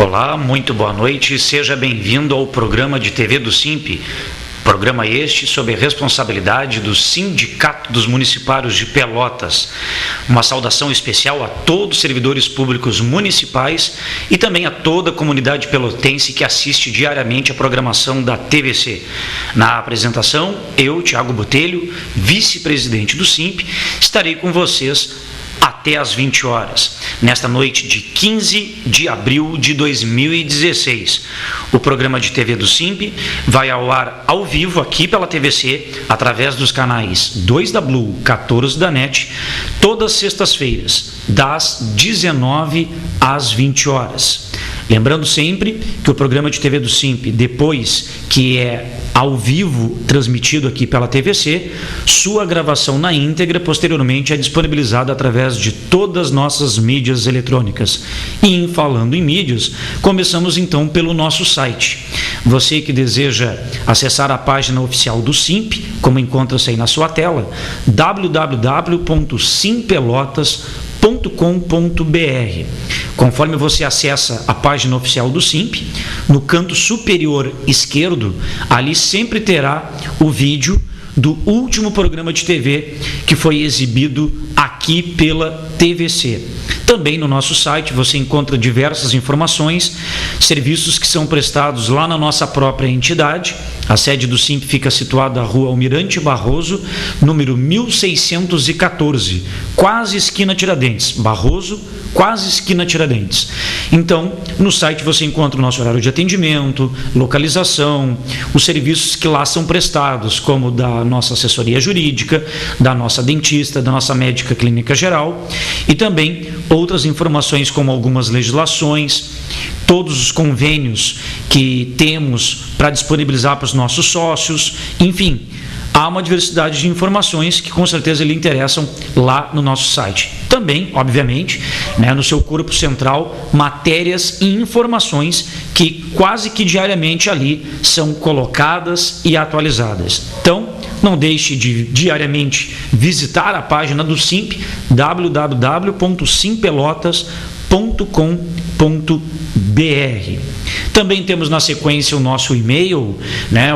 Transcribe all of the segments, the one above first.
Olá, muito boa noite, seja bem-vindo ao programa de TV do SIMP. Programa este sob a responsabilidade do Sindicato dos Municipários de Pelotas. Uma saudação especial a todos os servidores públicos municipais e também a toda a comunidade pelotense que assiste diariamente a programação da TVC. Na apresentação, eu, Thiago Botelho, vice-presidente do SIMP, estarei com vocês até às 20 horas, nesta noite de 15 de abril de 2016. O programa de TV do SIMP vai ao ar ao vivo aqui pela TVC, através dos canais 2 da Blue, 14 da NET, todas as sextas-feiras, das 19 às 20 horas. Lembrando sempre que o programa de TV do SIMP, depois que é ao vivo transmitido aqui pela TVC, sua gravação na íntegra posteriormente é disponibilizada através de todas as nossas mídias eletrônicas. E falando em mídias, começamos então pelo nosso site. Você que deseja acessar a página oficial do SIMP, como encontra-se aí na sua tela, www.simpelotas.com.br. Conforme você acessa a página oficial do SIMP, no canto superior esquerdo, ali sempre terá o vídeo do último programa de TV que foi exibido aqui pela TVC. Também no nosso site você encontra diversas informações, serviços que são prestados lá na nossa própria entidade. A sede do SIMP fica situada na Rua Almirante Barroso, número 1614, quase esquina Tiradentes. Barroso, quase esquina Tiradentes. Então, no site você encontra o nosso horário de atendimento, localização, os serviços que lá são prestados, como da nossa assessoria jurídica, da nossa dentista, da nossa médica clínica geral, e também outras informações como algumas legislações, todos os convênios que temos para disponibilizar para os nossos sócios, enfim, há uma diversidade de informações que com certeza lhe interessam lá no nosso site. Também, obviamente, no seu corpo central, matérias e informações que quase que diariamente ali são colocadas e atualizadas. Então, não deixe de diariamente visitar a página do SIMP, www.simpelotas.com.br. Também temos na sequência o nosso e-mail,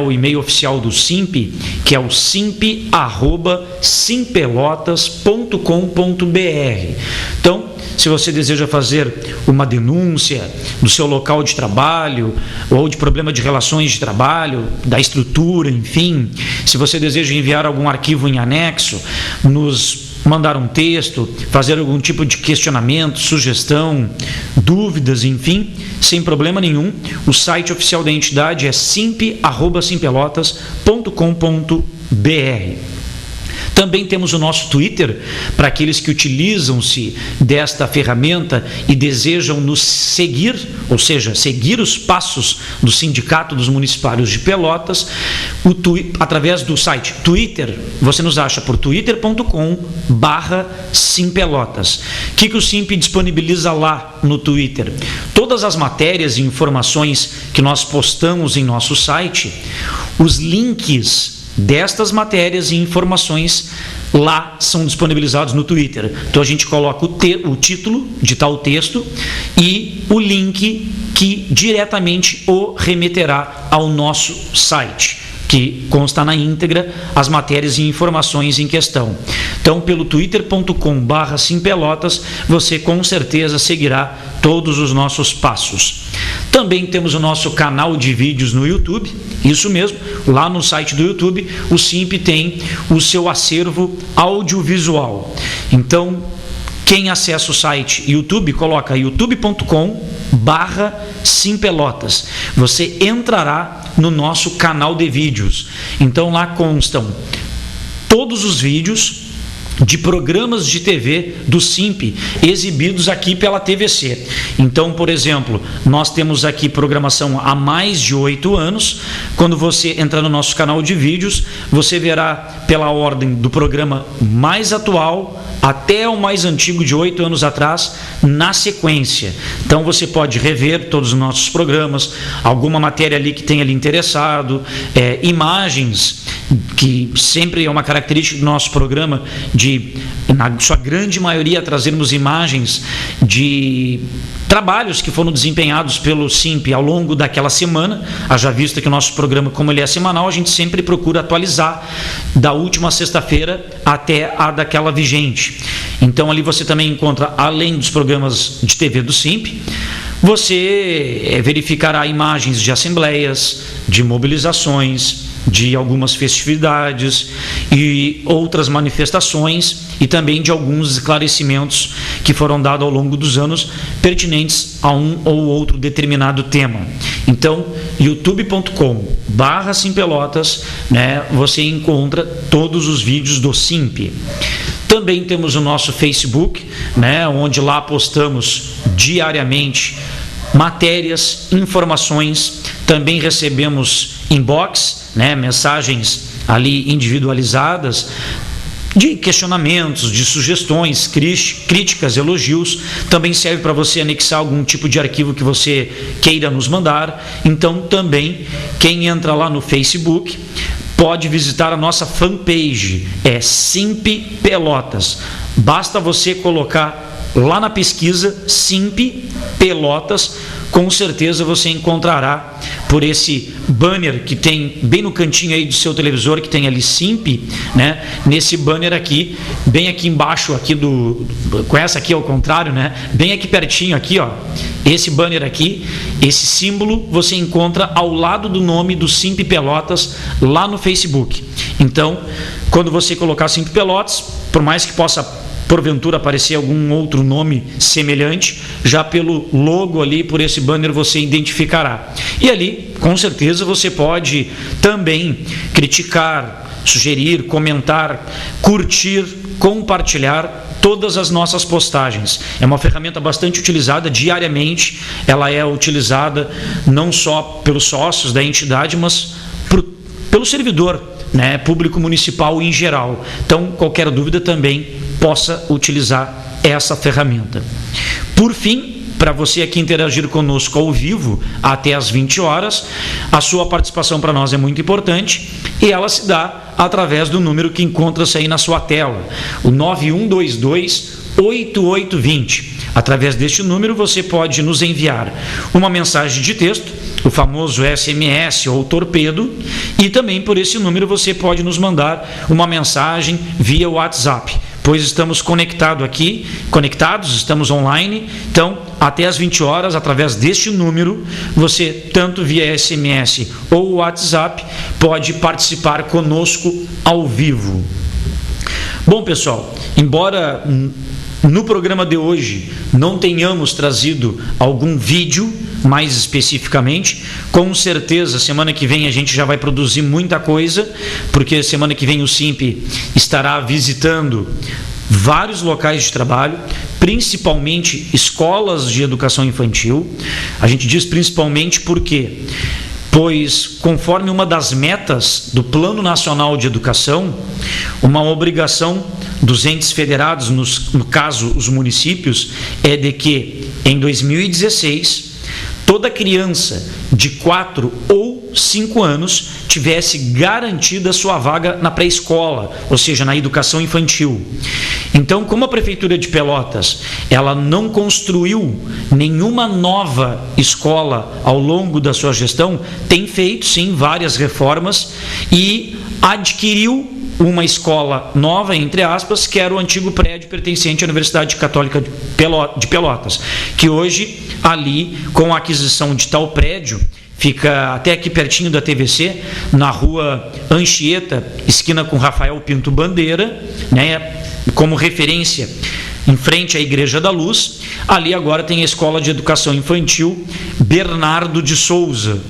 o e-mail oficial do SIMP, que é o simp@simpelotas.com.br. Então, se você deseja fazer uma denúncia do seu local de trabalho ou de problema de relações de trabalho, da estrutura, enfim, se você deseja enviar algum arquivo em anexo, nos mandar um texto, fazer algum tipo de questionamento, sugestão, dúvidas, enfim, sem problema nenhum, o site oficial da entidade é simp@simpelotas.com.br. Também temos o nosso Twitter, para aqueles que utilizam-se desta ferramenta e desejam nos seguir, ou seja, seguir os passos do Sindicato dos Municipários de Pelotas, através do site Twitter, você nos acha por twitter.com/simpelotas. O que o SIMP disponibiliza lá no Twitter? Todas as matérias e informações que nós postamos em nosso site, os links destas matérias e informações lá são disponibilizados no Twitter. Então a gente coloca o título de tal texto e o link que diretamente o remeterá ao nosso site, que consta na íntegra as matérias e informações em questão. Então, pelo twitter.com/simpelotas, você com certeza seguirá todos os nossos passos. Também temos o nosso canal de vídeos no YouTube, isso mesmo, lá no site do YouTube, o SIMP tem o seu acervo audiovisual. Então, quem acessa o site YouTube, coloca youtube.com/simpelotas. Você entrará no nosso canal de vídeos. Então lá constam todos os vídeos de programas de TV do SIMP exibidos aqui pela TVC. Então, por exemplo, nós temos aqui programação há mais de 8 anos. Quando você entrar no nosso canal de vídeos, você verá pela ordem do programa mais atual até o mais antigo de 8 anos atrás, na sequência. Então você pode rever todos os nossos programas, alguma matéria ali que tenha lhe interessado, imagens, que sempre é uma característica do nosso programa, de na sua grande maioria, trazermos imagens de trabalhos que foram desempenhados pelo SIMP ao longo daquela semana. Haja vista que o nosso programa, como ele é semanal, a gente sempre procura atualizar da última sexta-feira até a daquela vigente. Então ali você também encontra, além dos programas de TV do SIMP, você verificará imagens de assembleias, de mobilizações, de algumas festividades e outras manifestações, e também de alguns esclarecimentos que foram dados ao longo dos anos pertinentes a um ou outro determinado tema. Então, youtube.com/Simpelotas, né, você encontra todos os vídeos do SIMP. Também temos o nosso Facebook, né, onde lá postamos diariamente matérias, informações. Também recebemos inbox, né, mensagens ali individualizadas de questionamentos, de sugestões, críticas, elogios. Também serve para você anexar algum tipo de arquivo que você queira nos mandar. Então também, quem entra lá no Facebook pode visitar a nossa fanpage, é SIMP Pelotas. Basta você colocar lá na pesquisa SIMP Pelotas, com certeza você encontrará por esse banner que tem bem no cantinho aí do seu televisor, que tem ali SIMP, né? Nesse banner aqui, bem aqui embaixo, aqui com essa aqui ao contrário, né? Bem aqui pertinho aqui, ó, esse banner aqui, esse símbolo você encontra ao lado do nome do SIMP Pelotas lá no Facebook. Então, quando você colocar SIMP Pelotas, por mais que possa porventura aparecer algum outro nome semelhante, já pelo logo ali, por esse banner, você identificará. E ali, com certeza, você pode também criticar, sugerir, comentar, curtir, compartilhar todas as nossas postagens. É uma ferramenta bastante utilizada diariamente. Ela é utilizada não só pelos sócios da entidade, mas pelo servidor, né, público municipal em geral. Então, qualquer dúvida também possa utilizar essa ferramenta. Por fim, para você aqui interagir conosco ao vivo até às 20 horas, a sua participação para nós é muito importante e ela se dá através do número que encontra-se aí na sua tela, o 9122-8820. Através deste número você pode nos enviar uma mensagem de texto, o famoso SMS ou torpedo, e também por esse número você pode nos mandar uma mensagem via WhatsApp, pois estamos conectados, estamos online. Então, até às 20 horas, através deste número, você, tanto via SMS ou WhatsApp, pode participar conosco ao vivo. Bom, pessoal, embora no programa de hoje não tenhamos trazido algum vídeo mais especificamente, com certeza semana que vem a gente já vai produzir muita coisa, porque semana que vem o SIMP estará visitando vários locais de trabalho, principalmente escolas de educação infantil. A gente diz principalmente porque, pois, conforme uma das metas do Plano Nacional de Educação, uma obrigação dos entes federados, no caso os municípios, é de que em 2016 toda criança de 4 ou 5 anos tivesse garantida sua vaga na pré-escola, ou seja, na educação infantil. Então, como a Prefeitura de Pelotas ela não construiu nenhuma nova escola ao longo da sua gestão, tem feito sim várias reformas e adquiriu uma escola nova, entre aspas, que era o antigo prédio pertencente à Universidade Católica de Pelotas, que hoje, ali, com a aquisição de tal prédio, fica até aqui pertinho da TVC, na rua Anchieta, esquina com Rafael Pinto Bandeira, né, como referência, em frente à Igreja da Luz. Ali agora tem a Escola de Educação Infantil Bernardo de Souza.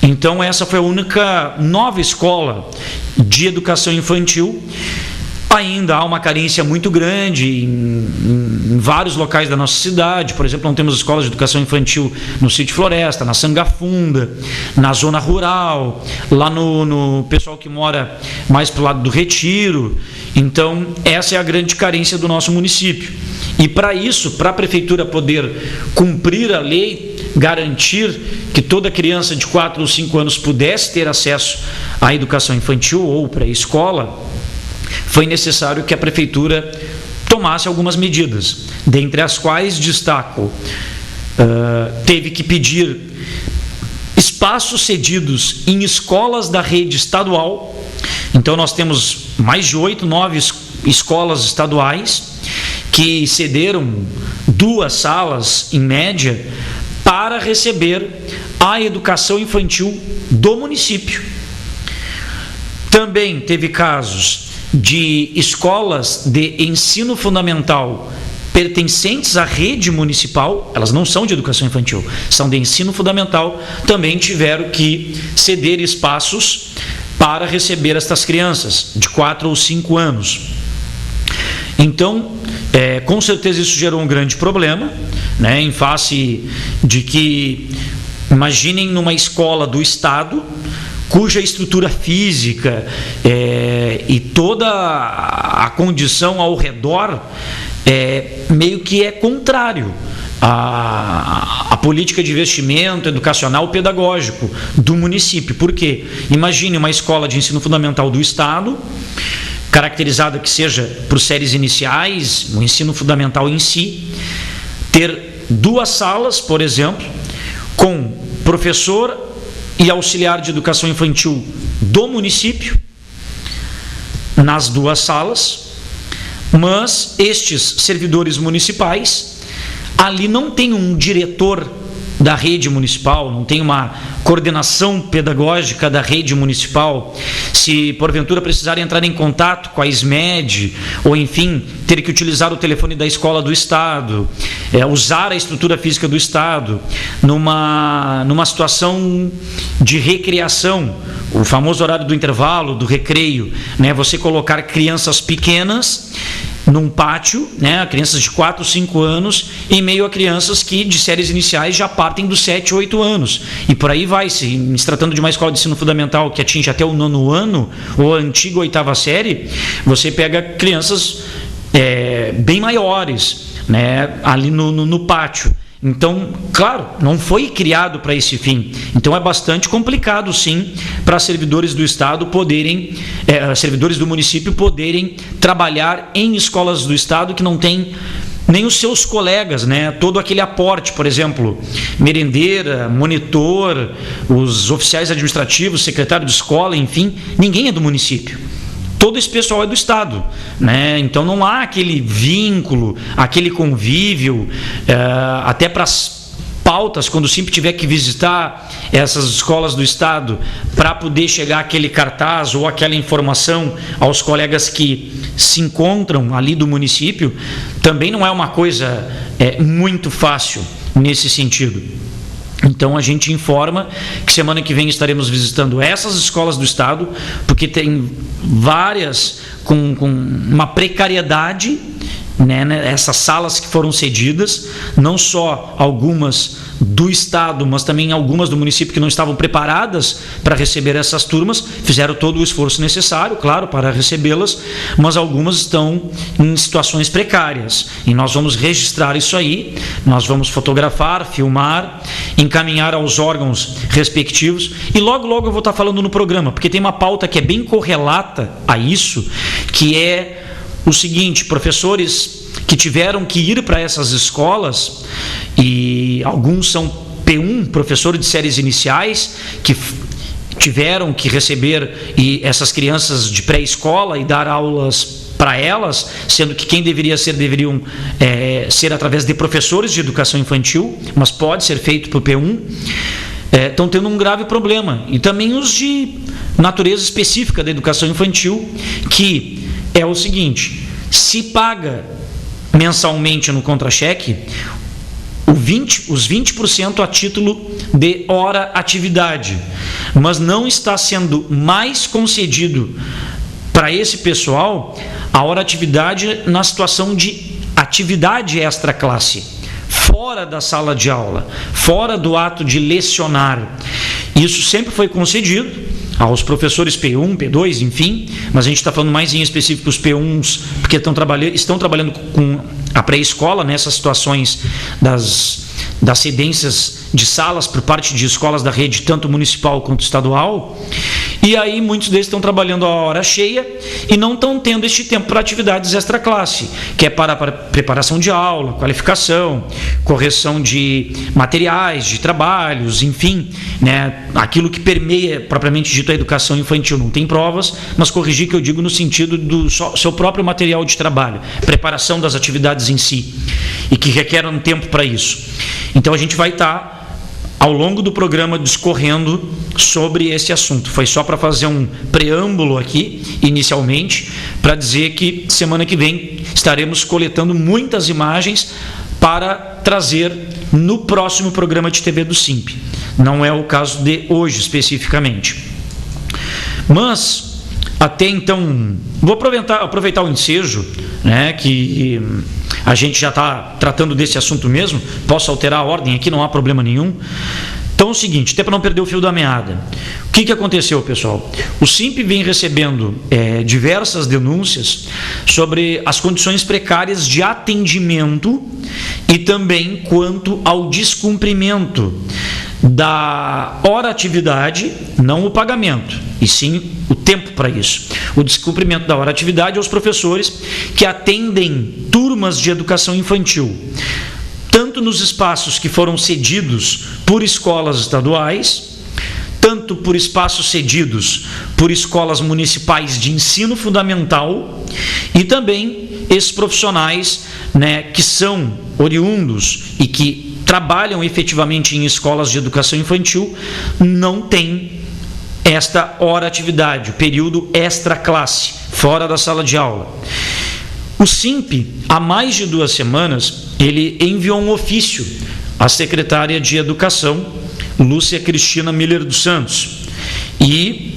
Então essa foi a única nova escola de educação infantil. Ainda há uma carência muito grande em vários locais da nossa cidade. Por exemplo, não temos escolas de educação infantil no Sítio Floresta, na Sangafunda, na zona rural, lá no pessoal que mora mais para o lado do Retiro. Então, essa é a grande carência do nosso município. E para isso, para a Prefeitura poder cumprir a lei, garantir que toda criança de 4 ou 5 anos pudesse ter acesso à educação infantil ou pré-escola, foi necessário que a Prefeitura tomasse algumas medidas, dentre as quais destaco, teve que pedir espaços cedidos em escolas da rede estadual. Então nós temos mais de 8, 9 escolas estaduais que cederam 2 salas, em média, para receber a educação infantil do município. Também teve casos de escolas de ensino fundamental pertencentes à rede municipal, elas não são de educação infantil, são de ensino fundamental, também tiveram que ceder espaços para receber estas crianças de 4 ou 5 anos. Então, com certeza isso gerou um grande problema, né, em face de que, imaginem numa escola do Estado, cuja estrutura física e toda a condição ao redor meio que é contrário à política de investimento educacional pedagógico do município. Por quê? Imagine uma escola de ensino fundamental do Estado, caracterizada que seja por séries iniciais, o ensino fundamental em si, ter 2 salas, por exemplo, com professor e auxiliar de educação infantil do município, nas 2 salas, mas estes servidores municipais, ali não tem um diretor da rede municipal, não tem uma coordenação pedagógica da rede municipal. Se porventura precisarem entrar em contato com a SMED, ou enfim, ter que utilizar o telefone da escola do Estado, usar a estrutura física do Estado, numa situação de recreação, o famoso horário do intervalo, do recreio, né, você colocar crianças pequenas num pátio, né, crianças de 4, 5 anos, em meio a crianças que de séries iniciais já partem dos 7, 8 anos. E por aí vai, se tratando de uma escola de ensino fundamental que atinge até o 9º ano, ou a antiga 8ª série, você pega crianças bem maiores, né, ali no pátio. Então, claro, não foi criado para esse fim. Então é bastante complicado, sim, para servidores do Estado poderem, servidores do município poderem trabalhar em escolas do Estado que não tem nem os seus colegas, né? Todo aquele aporte, por exemplo, merendeira, monitor, os oficiais administrativos, secretário de escola, enfim, ninguém é do município. Todo esse pessoal é do Estado, né? Então não há aquele vínculo, aquele convívio, até para as pautas, quando o SIMP tiver que visitar essas escolas do Estado, para poder chegar aquele cartaz ou aquela informação aos colegas que se encontram ali do município, também não é uma coisa muito fácil nesse sentido. Então a gente informa que semana que vem estaremos visitando essas escolas do Estado, porque tem várias com uma precariedade, né, essas salas que foram cedidas, não só algumas do Estado, mas também algumas do município que não estavam preparadas para receber essas turmas, fizeram todo o esforço necessário, claro, para recebê-las, mas algumas estão em situações precárias, e nós vamos registrar isso aí, nós vamos fotografar, filmar, encaminhar aos órgãos respectivos, e logo eu vou estar falando no programa, porque tem uma pauta que é bem correlata a isso, que é o seguinte: professores que tiveram que ir para essas escolas, e alguns são P1, professor de séries iniciais, que tiveram que receber essas crianças de pré-escola e dar aulas para elas, sendo que quem deveriam ser através de professores de educação infantil, mas pode ser feito por P1, estão tendo um grave problema. E também os de natureza específica da educação infantil, que é o seguinte: se paga mensalmente no contra-cheque os 20% a título de hora atividade, mas não está sendo mais concedido para esse pessoal a hora atividade na situação de atividade extra classe, fora da sala de aula, fora do ato de lecionar. Isso sempre foi concedido aos professores P1, P2, enfim, mas a gente está falando mais em específico os P1s, porque estão trabalhando com a pré-escola nessas situações das cedências de salas por parte de escolas da rede, tanto municipal quanto estadual. E aí muitos deles estão trabalhando a hora cheia e não estão tendo este tempo para atividades extra-classe, que é para preparação de aula, qualificação, correção de materiais, de trabalhos, enfim, né, aquilo que permeia propriamente dito a educação infantil. Não tem provas, mas corrigir que eu digo no sentido do seu próprio material de trabalho, preparação das atividades em si, e que requer um tempo para isso. Então a gente vai estar ao longo do programa discorrendo sobre esse assunto. Foi só para fazer um preâmbulo aqui, inicialmente, para dizer que semana que vem estaremos coletando muitas imagens para trazer no próximo programa de TV do SIMP. Não é o caso de hoje, especificamente. Mas, até então, vou aproveitar o ensejo, né, que a gente já está tratando desse assunto mesmo. Posso alterar a ordem aqui, não há problema nenhum. Então é o seguinte, até para não perder o fio da meada, o que aconteceu, pessoal? O SIMP vem recebendo diversas denúncias sobre as condições precárias de atendimento e também quanto ao descumprimento da hora-atividade, não o pagamento, e sim o tempo para isso. O descumprimento da hora-atividade aos professores que atendem turmas de educação infantil, tanto nos espaços que foram cedidos por escolas estaduais, tanto por espaços cedidos por escolas municipais de ensino fundamental, e também esses profissionais, né, que são oriundos e que trabalham efetivamente em escolas de educação infantil, não têm esta hora-atividade, o período extra-classe, fora da sala de aula. O SIMP, há mais de 2 semanas, ele enviou um ofício à secretária de Educação, Lúcia Cristina Miller dos Santos, e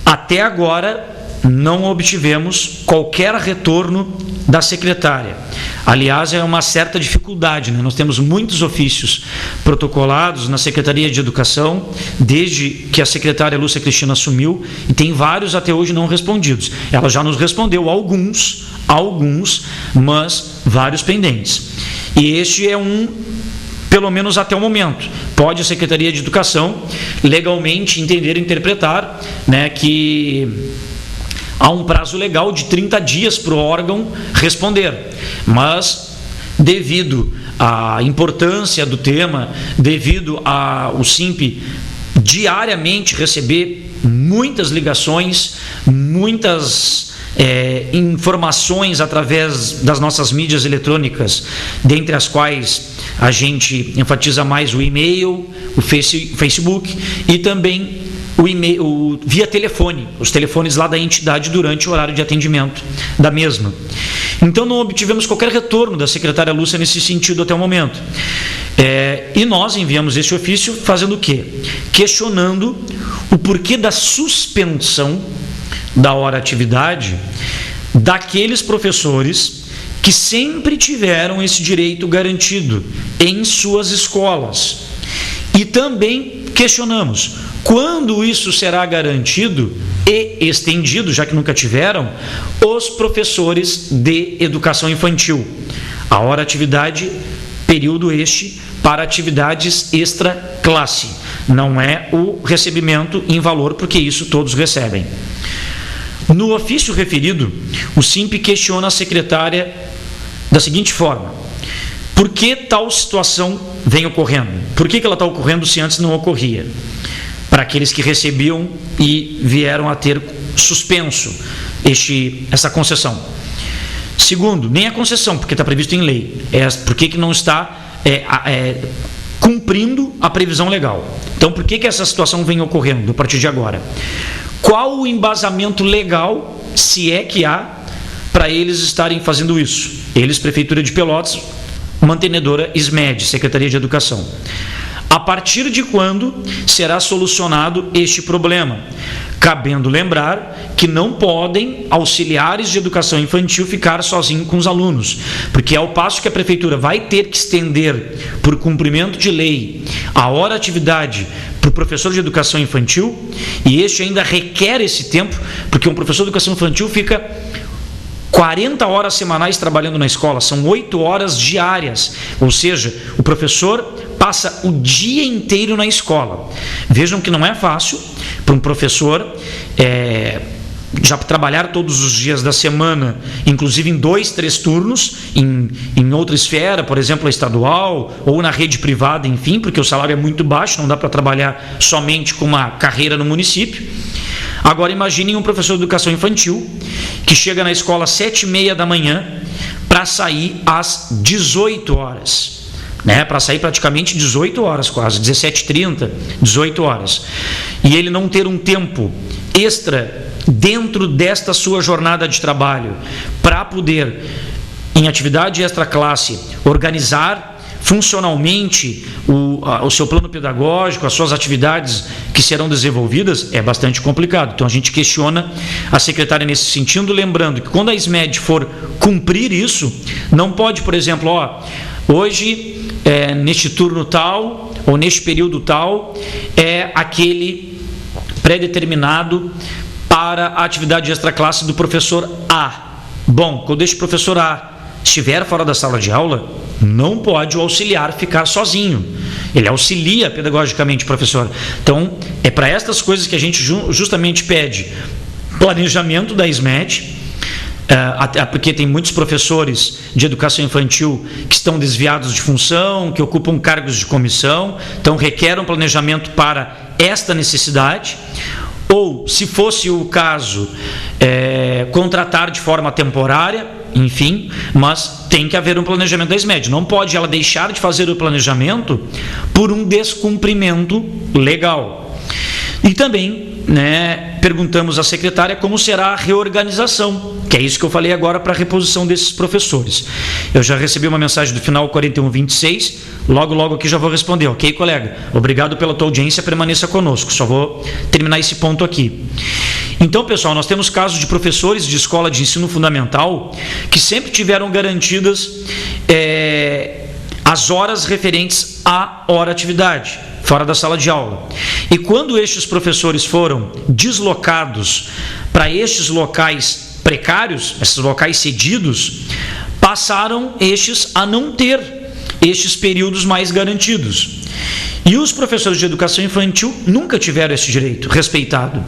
até agora não obtivemos qualquer retorno da secretária. Aliás, é uma certa dificuldade, né? Nós temos muitos ofícios protocolados na Secretaria de Educação desde que a secretária Lúcia Cristina assumiu, e tem vários até hoje não respondidos. Ela já nos respondeu alguns, mas vários pendentes. E este é pelo menos até o momento. Pode a Secretaria de Educação legalmente entender e interpretar, né, que há um prazo legal de 30 dias para o órgão responder, mas devido à importância do tema, devido ao SIMP diariamente receber muitas ligações, muitas informações através das nossas mídias eletrônicas, dentre as quais a gente enfatiza mais o e-mail, o Facebook e também o e-mail via telefone, os telefones lá da entidade durante o horário de atendimento da mesma. Então não obtivemos qualquer retorno da secretária Lúcia nesse sentido até o momento. E nós enviamos esse ofício fazendo o quê? Questionando o porquê da suspensão da hora-atividade daqueles professores que sempre tiveram esse direito garantido em suas escolas. E também questionamos quando isso será garantido e estendido, já que nunca tiveram, os professores de educação infantil. A hora-atividade, período este para atividades extra-classe. Não é o recebimento em valor, porque isso todos recebem. No ofício referido, o SIMP questiona a secretária da seguinte forma: por que tal situação vem ocorrendo? Por que ela está ocorrendo se antes não ocorria? Para aqueles que recebiam e vieram a ter suspenso essa concessão. Segundo, nem a concessão, porque está previsto em lei. Por que não está cumprindo a previsão legal? Então, por que essa situação vem ocorrendo a partir de agora? Qual o embasamento legal, se é que há, para eles estarem fazendo isso? Eles, Prefeitura de Pelotas, mantenedora SMED, Secretaria de Educação. A partir de quando será solucionado este problema? Cabendo lembrar que não podem auxiliares de educação infantil ficar sozinhos com os alunos, porque ao passo que a Prefeitura vai ter que estender, por cumprimento de lei, a hora-atividade para o professor de educação infantil, e este ainda requer esse tempo, porque um professor de educação infantil fica 40 horas semanais trabalhando na escola, são 8 horas diárias, ou seja, o professor passa o dia inteiro na escola. Vejam que não é fácil para um professor já trabalhar todos os dias da semana, inclusive em 2, 3 turnos, em outra esfera, por exemplo, a estadual, ou na rede privada, enfim, porque o salário é muito baixo, não dá para trabalhar somente com uma carreira no município. Agora imaginem um professor de educação infantil que chega na escola às 7h30 da manhã para sair às 18 horas. Para sair praticamente 18 horas quase, 17h30, 18 horas. E ele não ter um tempo extra dentro desta sua jornada de trabalho para poder, em atividade extra-classe, organizar funcionalmente o seu plano pedagógico, as suas atividades que serão desenvolvidas, é bastante complicado. Então a gente questiona a secretária nesse sentido, lembrando que quando a SMED for cumprir isso, não pode, por exemplo, hoje, neste turno tal, ou neste período tal, é aquele pré-determinado para a atividade extra-classe do professor A. Bom, quando este professor A estiver fora da sala de aula, não pode o auxiliar ficar sozinho. Ele auxilia pedagogicamente o professor. Então, é para estas coisas que a gente justamente pede planejamento da SMED, até porque tem muitos professores de educação infantil que estão desviados de função, que ocupam cargos de comissão, então requer um planejamento para esta necessidade. Ou, se fosse o caso, contratar de forma temporária, enfim, mas tem que haver um planejamento da SMED. Não pode ela deixar de fazer o planejamento por um descumprimento legal. E também, perguntamos à secretária como será a reorganização, que é isso que eu falei agora para a reposição desses professores. Eu já recebi uma mensagem do final 4126, logo aqui já vou responder. Ok, colega? Obrigado pela tua audiência, permaneça conosco. Só vou terminar esse ponto aqui. Então, pessoal, nós temos casos de professores de escola de ensino fundamental que sempre tiveram garantidas as horas referentes à hora-atividade, fora da sala de aula. E quando estes professores foram deslocados para estes locais precários, esses locais cedidos, passaram estes a não ter estes períodos mais garantidos. E os professores de educação infantil nunca tiveram esse direito respeitado,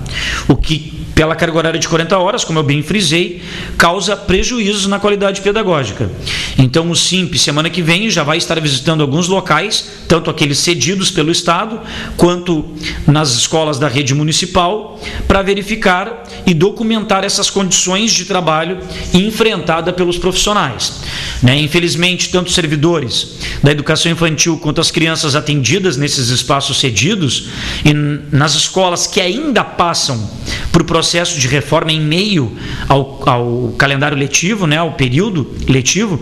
o que, pela carga horária de 40 horas, como eu bem frisei, causa prejuízos na qualidade pedagógica. Então o SIMP, semana que vem, já vai estar visitando alguns locais, tanto aqueles cedidos pelo Estado, quanto nas escolas da rede municipal, para verificar e documentar essas condições de trabalho enfrentada pelos profissionais. Infelizmente, tanto os servidores da educação infantil quanto as crianças atendidas nesses espaços cedidos e nas escolas que ainda passam por processo de reforma em meio ao calendário letivo, ao período letivo,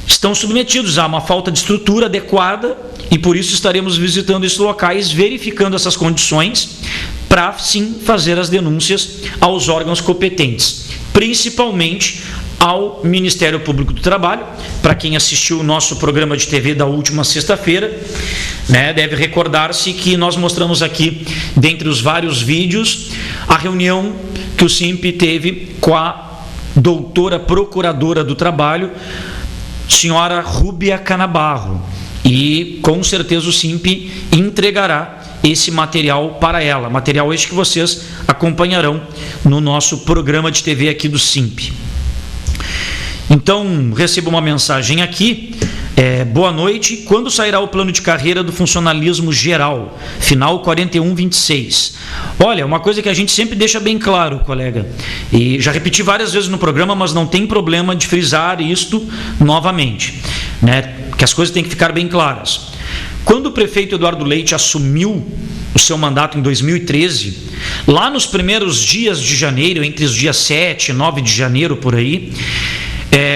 estão submetidos a uma falta de estrutura adequada e por isso estaremos visitando esses locais, verificando essas condições para sim fazer as denúncias aos órgãos competentes, principalmente ao Ministério Público do Trabalho. Para quem assistiu o nosso programa de TV da última sexta-feira, deve recordar-se que nós mostramos aqui, dentre os vários vídeos, a reunião que o SIMP teve com a doutora procuradora do Trabalho, senhora Rúbia Canabarro, e com certeza o SIMP entregará esse material para ela, material este que vocês acompanharão no nosso programa de TV aqui do SIMP. Então, recebo uma mensagem aqui, boa noite, quando sairá o plano de carreira do funcionalismo geral, final 4126? Olha, uma coisa que a gente sempre deixa bem claro, colega, e já repeti várias vezes no programa, mas não tem problema de frisar isto novamente, que as coisas têm que ficar bem claras. Quando o prefeito Eduardo Leite assumiu o seu mandato em 2013, lá nos primeiros dias de janeiro, entre os dias 7 e 9 de janeiro, por aí,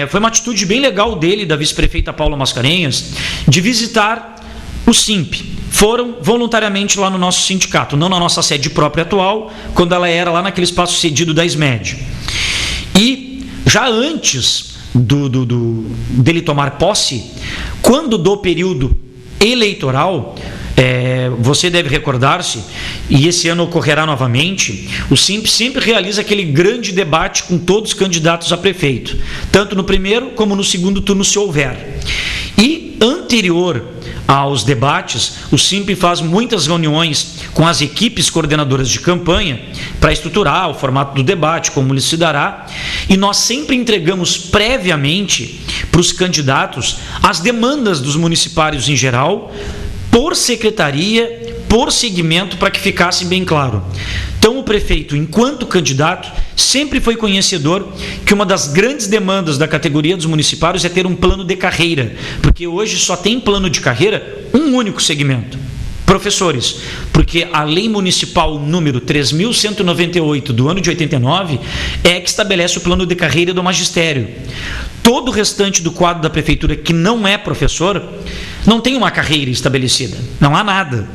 foi uma atitude bem legal dele, da vice-prefeita Paula Mascarenhas, de visitar o SIMP. Foram voluntariamente lá no nosso sindicato, não na nossa sede própria atual, quando ela era lá naquele espaço cedido da SMED. E já antes dele tomar posse, quando do período eleitoral, Você deve recordar-se, e esse ano ocorrerá novamente, o SIMP sempre realiza aquele grande debate com todos os candidatos a prefeito, tanto no primeiro como no segundo turno, se houver. E anterior aos debates, o SIMP faz muitas reuniões com as equipes coordenadoras de campanha para estruturar o formato do debate, como ele se dará, e nós sempre entregamos previamente para os candidatos as demandas dos municipários em geral, por secretaria, por segmento, para que ficasse bem claro. Então, o prefeito, enquanto candidato, sempre foi conhecedor que uma das grandes demandas da categoria dos municipários é ter um plano de carreira, porque hoje só tem plano de carreira um único segmento: professores, porque a lei municipal número 3.198 do ano de 89 é que estabelece o plano de carreira do magistério. Todo o restante do quadro da prefeitura que não é professor não tem uma carreira estabelecida, não há nada.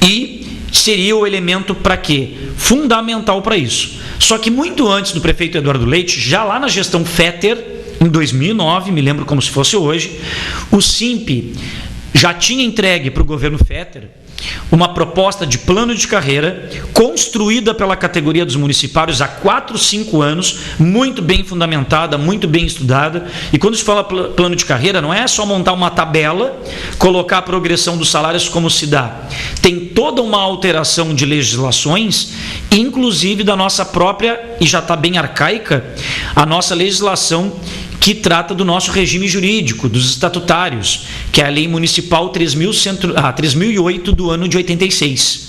E seria o elemento para quê? Fundamental para isso. Só que muito antes do prefeito Eduardo Leite, já lá na gestão Fetter, em 2009, me lembro como se fosse hoje, o SIMP já tinha entregue para o governo Fetter uma proposta de plano de carreira construída pela categoria dos municipários há 4, 5 anos, muito bem fundamentada, muito bem estudada. E quando se fala plano de carreira, não é só montar uma tabela, colocar a progressão dos salários como se dá. Tem toda uma alteração de legislações, inclusive da nossa própria, e já está bem arcaica, a nossa legislação que trata do nosso regime jurídico, dos estatutários, que é a Lei Municipal 3.008 do ano de 86.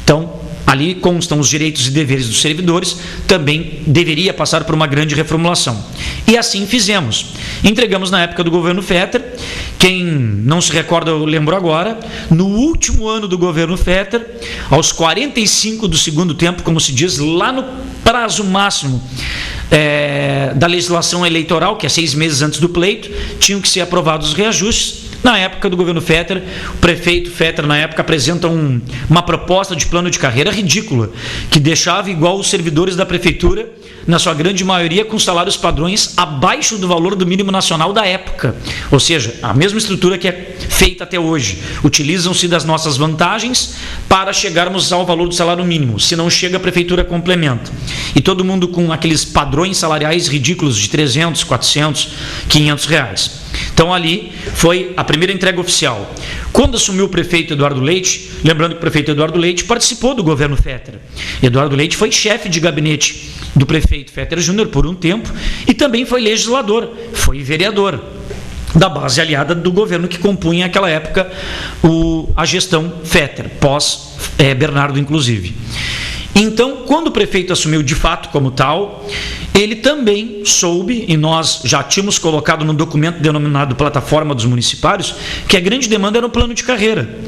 Então, ali constam os direitos e deveres dos servidores, também deveria passar por uma grande reformulação. E assim fizemos. Entregamos na época do governo Fetter. Quem não se recorda, eu lembro agora, no último ano do governo Fetter, aos 45 do segundo tempo, como se diz, lá no prazo máximo da legislação eleitoral, que é 6 meses antes do pleito, tinham que ser aprovados os reajustes. Na época do governo Fetter, o prefeito Fetter, na época, apresenta uma proposta de plano de carreira ridícula, que deixava igual os servidores da prefeitura, na sua grande maioria, com salários padrões abaixo do valor do mínimo nacional da época. Ou seja, a mesma estrutura que é feita até hoje. Utilizam-se das nossas vantagens para chegarmos ao valor do salário mínimo. Se não chega, a prefeitura complementa. E todo mundo com aqueles padrões salariais ridículos de 300, 400, 500 reais. Então, ali foi a primeira entrega oficial. Quando assumiu o prefeito Eduardo Leite, lembrando que o prefeito Eduardo Leite participou do governo Fetter. Eduardo Leite foi chefe de gabinete do prefeito Fetter Júnior por um tempo e também foi legislador, foi vereador da base aliada do governo que compunha naquela época a gestão Fetter, pós-Bernardo inclusive. Então, quando o prefeito assumiu de fato como tal, ele também soube, e nós já tínhamos colocado no documento denominado Plataforma dos Municipários, que a grande demanda era o plano de carreira.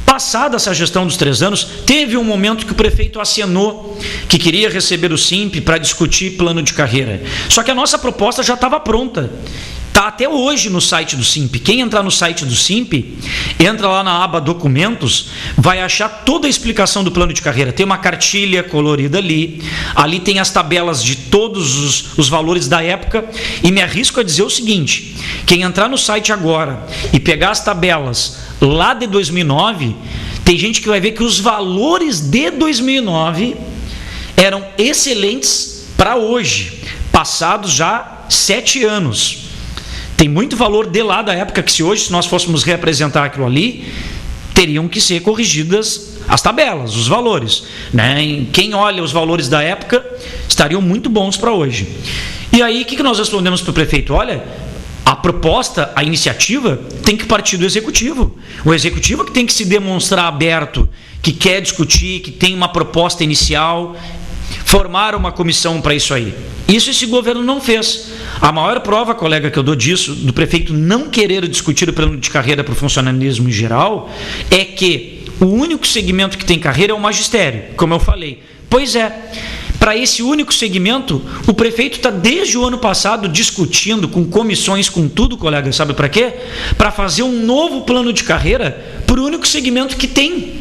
Passada essa gestão dos 3 anos, teve um momento que o prefeito acenou que queria receber o SIMP para discutir plano de carreira. Só que a nossa proposta já estava pronta. Está até hoje no site do SIMP. Quem entrar no site do SIMP, entra lá na aba Documentos, vai achar toda a explicação do plano de carreira. Tem uma cartilha colorida ali. Ali tem as tabelas de todos os valores da época. E me arrisco a dizer o seguinte: quem entrar no site agora e pegar as tabelas lá de 2009, tem gente que vai ver que os valores de 2009 eram excelentes para hoje, passados já 7 anos. Tem muito valor de lá da época que, se hoje, se nós fôssemos reapresentar aquilo ali, teriam que ser corrigidas as tabelas, os valores, né? E quem olha os valores da época estariam muito bons para hoje. E aí, o que nós respondemos para o prefeito? Olha, a proposta, a iniciativa tem que partir do executivo. O executivo que tem que se demonstrar aberto, que quer discutir, que tem uma proposta inicial, formar uma comissão para isso aí. Isso esse governo não fez. A maior prova, colega, que eu dou disso, do prefeito não querer discutir o plano de carreira para o funcionalismo em geral, é que o único segmento que tem carreira é o magistério, como eu falei. Pois é, para esse único segmento, o prefeito está desde o ano passado discutindo com comissões, com tudo, colega, sabe para quê? Para fazer um novo plano de carreira para o único segmento que tem.